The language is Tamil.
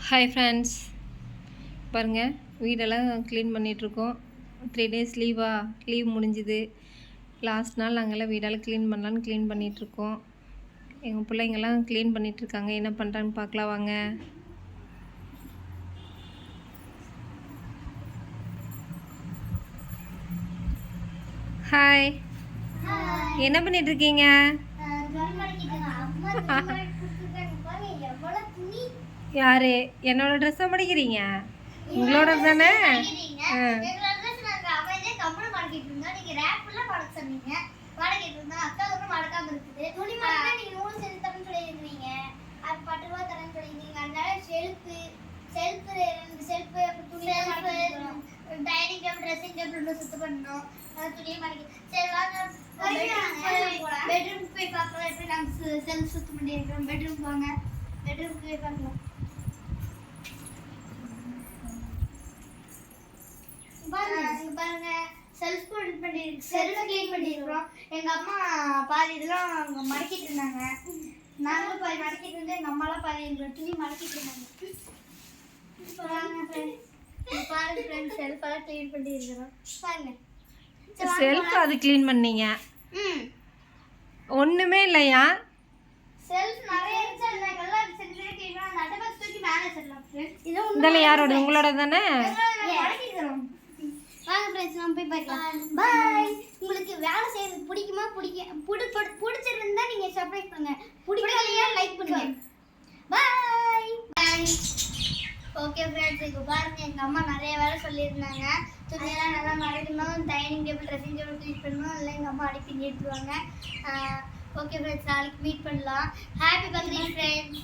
ஹாய் ஃப்ரெண்ட்ஸ், பாருங்கள் வீடெல்லாம் க்ளீன் பண்ணிகிட்ருக்கோம். 3 days லீவ் முடிஞ்சுது. லாஸ்ட் நாள் நாங்கள்லாம் வீடெல்லாம் க்ளீன் பண்ணலான்னு க்ளீன் பண்ணிகிட்ருக்கோம். எங்கள் பிள்ளைங்கள்லாம் க்ளீன் பண்ணிகிட்ருக்காங்க. என்ன பண்ணுறான்னு பார்க்கலாம் வாங்க. ஹாய், என்ன பண்ணிகிட்ருக்கீங்க? யாரு என்னோட ட்ரெஸ்ஸை மடிக்கிறீங்க? உங்களோட தானே? டைனிங் டேபிள் ட்ரெஸ்ஸிங் டேபிள் சுத்தம் பண்ணணும். துணியை மடிக்க சரி வாங்க பெட்ரூம் போய் பார்க்கலாம். எப்படி நாங்கள் செல்ஃப் சுத்தம் பண்ணியிருக்கிறோம். பெட்ரூம் வாங்க, பெட்ரூமுக்கு போய் பார்க்கலாம். பாருங்க செல்ஃப் க்ளீன் பண்ணியிருக்கிறோம். எங்கள் அம்மா பாதி இதெல்லாம் அவங்க மடக்கிட்டு இருந்தாங்க. நாங்களும் பாதி மடக்கிட்டு இருந்தோம். எங்கள் அம்மாலாம் பாதி துணி மடக்கிட்டு இருந்தாங்க. பாருங்க ஃப்ரெண்ட்ஸ், செல்ஃபெல்லாம் க்ளீன் பண்ணியிருக்கிறோம். பாருங்க செல்ஃப் அது க்ளீன் பண்ணீங்க? ஒன்றுமே இல்லையா? செல்ஃப் நிறைய இருந்துச்சு. அதெல்லாம் சரி க்ளீன் பண்ணி அந்த அட்டை பாக்ஸ் தூக்கி மேலே வச்சிடலாம் ஃப்ரெண்ட்ஸ். இதெல்லாம் யாரோட? உங்களோட தானே? மடக்கிக்கிறோம். வாங்க ஃப்ரெண்ட்ஸ், நம்ம போய் பார்க்கலாம். பாய். உங்களுக்கு வேலை செய்யறது பிடிக்குமா? பிடிச்சிருந்தா நீங்க சப்ஸ்கிரைப் பண்ணுங்க. பிடிக்கலையா லைக் பண்ணுங்க. பாய் பாய். ஓகே ஃப்ரெண்ட்ஸ், இப்போ பாருங்க எங்கள் அம்மா நிறைய வேலை சொல்லியிருந்தாங்க. துணியெல்லாம் நல்லா மடக்கணும், dining table dressing table clean பண்ணணும். இல்லை எங்கள் அம்மா அடிப்பி நிறுத்துவாங்க. ஓகே ஃப்ரெண்ட்ஸ், நாளைக்கு மீட் பண்ணலாம். Happy birthday friends.